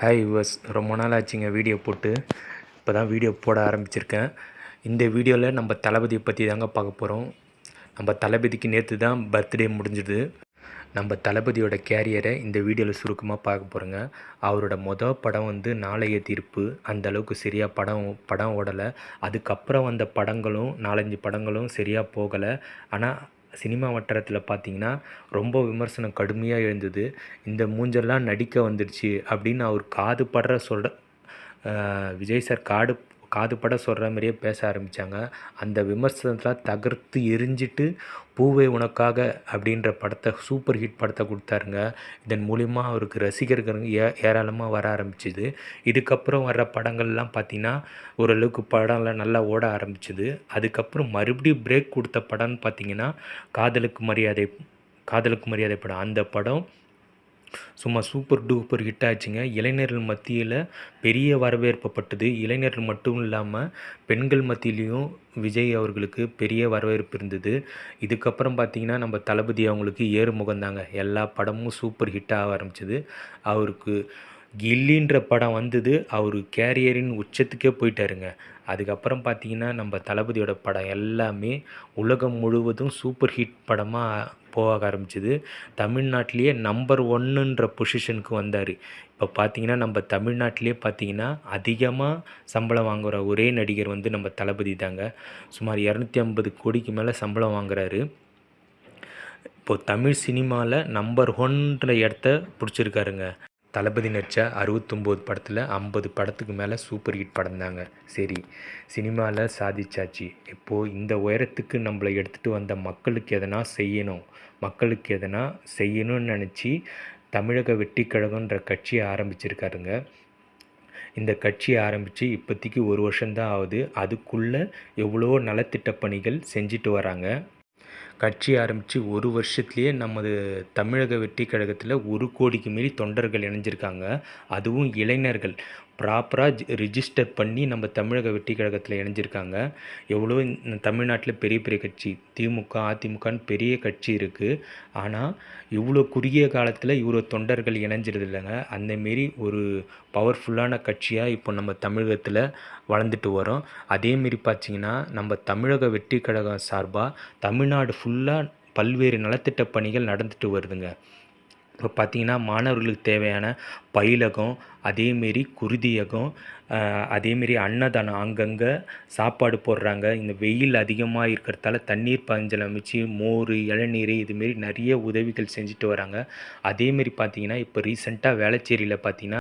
Hi yours, ரொம்ப நாள் ஆச்சுங்க வீடியோ போட்டு. இப்போ தான் வீடியோ போட ஆரம்பிச்சிருக்கேன். இந்த வீடியோவில் நம்ம தளபதியை பற்றி தாங்க பார்க்க போகிறோம். நம்ம தளபதிக்கு நேற்று தான் பர்த்டே முடிஞ்சுது. நம்ம தளபதியோட கேரியரை இந்த வீடியோவில் சுருக்கமாக பார்க்க போகிறோங்க. அவரோட படம் வந்து நாளைய தீர்ப்பு. அந்த அளவுக்கு சரியாக படம் ஓடலை. அதுக்கப்புறம் வந்த படங்களும் 4-5 படங்களும் சரியாக போகலை. ஆனால் சினிமா வட்டாரத்தில் பார்த்திங்கன்னா ரொம்ப விமர்சனம் கடுமையாக எழுந்தது. இந்த மூஞ்செல்லாம் நடிக்க வந்துடுச்சு அப்படின்னு அவர் விஜய் சார் காதுபட சொல்கிற மாதிரியே பேச ஆரம்பித்தாங்க. அந்த விமர்சனத்தில் தகர்த்து எரிஞ்சிட்டு பூவே உனக்காக அப்படின்ற படத்தை சூப்பர் ஹிட் படத்தை கொடுத்தாருங்க. இதன் மூலிமா அவருக்கு ரசிகர்கள் ஏராளமாக வர ஆரம்பிச்சிது. இதுக்கப்புறம் வர்ற படங்கள்லாம் பார்த்திங்கன்னா ஓரளவுக்கு படம்லாம் நல்லா ஓட ஆரம்பிச்சிது. அதுக்கப்புறம் மறுபடியும் பிரேக் கொடுத்த படம்னு பார்த்திங்கன்னா காதலுக்கு மரியாதை படம். அந்த படம் சும்மா சூப்பர் டூப்பர் ஹிட் ஆச்சுங்க. இளைஞர்கள் மத்தியில் பெரிய வரவேற்பப்பட்டது. இளைஞர்கள் மட்டும் இல்லாமல் பெண்கள் மத்தியிலையும் விஜய் அவர்களுக்கு பெரிய வரவேற்பு இருந்தது. இதுக்கப்புறம் பார்த்திங்கன்னா நம்ம தளபதி அவங்களுக்கு ஏறுமுகம் தாங்க. எல்லா படமும் சூப்பர் ஹிட்டாக ஆரம்பிச்சிது. அவருக்கு கில்லின்ற படம் வந்தது. அவர் கேரியரின் உச்சத்துக்கே போயிட்டாருங்க. அதுக்கப்புறம் பார்த்திங்கன்னா நம்ம தளபதியோட படம் எல்லாமே உலகம் முழுவதும் சூப்பர் ஹிட் படமாக போக ஆரம்பிச்சிது. தமிழ்நாட்டிலேயே நம்பர் 1ன்ற பொசிஷனுக்கு வந்தார். இப்போ பார்த்திங்கன்னா நம்ம தமிழ்நாட்டிலே பார்த்திங்கன்னா அதிகமாக சம்பளம் வாங்குகிற ஒரே நடிகர் வந்து நம்ம தளபதி தாங்க. சுமார் 250 கோடிக்கு மேலே சம்பளம் வாங்குறாரு. இப்போது தமிழ் சினிமாவில் நம்பர் 1ன்ற இடத்த பிடிச்சிருக்காருங்க. தளபதி நடித்த 69 படத்தில் 50 படத்துக்கு மேலே சூப்பர் ஹிட் படம் தாங்க. சரி, சினிமாவில் சாதிச்சாச்சு. இப்போது இந்த உயரத்துக்கு நம்மளை எடுத்துகிட்டு வந்த மக்களுக்கு எதனா செய்யணும்னு நினச்சி தமிழக வெற்றி கழகன்ற கட்சியை ஆரம்பிச்சிருக்காருங்க. இந்த கட்சியை ஆரம்பித்து இப்போதைக்கு 1 வருஷம்தான் ஆகுது. அதுக்குள்ளே எவ்வளோ நலத்திட்ட பணிகள் செஞ்சுட்டு வராங்க. கட்சி ஆரம்பித்து 1 வருஷத்துலேயே நமது தமிழக வெற்றி கழகத்தில் 1 கோடிக்கு மீறி தொண்டர்கள் இணைஞ்சிருக்காங்க. அதுவும் இளைஞர்கள் ப்ராப்பராக ரிஜிஸ்டர் பண்ணி நம்ம தமிழக வெற்றி கழகத்தில் இணைஞ்சிருக்காங்க. எவ்வளோ தமிழ்நாட்டில் பெரிய பெரிய கட்சி திமுக, அதிமுகன்னு பெரிய கட்சி இருக்குது. ஆனால் இவ்வளோ குறுகிய காலத்தில் இவ்வளோ தொண்டர்கள் இணைஞ்சிருது இல்லைங்க. அந்தமாரி ஒரு பவர்ஃபுல்லான கட்சியாக இப்போ நம்ம தமிழகத்தில் வளர்ந்துட்டு வரோம். அதேமாரி பார்த்திங்கன்னா நம்ம தமிழக வெற்றி கழகம் சார்பாக தமிழ்நாடு ஃபுல்லாக பல்வேறு நலத்திட்ட பணிகள் நடந்துட்டு வருதுங்க. இப்போ பார்த்திங்கன்னா மாணவர்களுக்கு தேவையான பயிலகம், அதேமாரி குருதியகம், அதேமாரி அன்னதானம் அங்கங்கே சாப்பாடு போடுறாங்க. இந்த வெயில் அதிகமாக இருக்கிறதால தண்ணீர் பஞ்சல் அமைச்சு மோர், இளநீர் இதுமாரி நிறைய உதவிகள் செஞ்சுட்டு வராங்க. அதேமாரி பார்த்திங்கன்னா இப்போ ரீசெண்டாக வேளச்சேரியில் பார்த்திங்கன்னா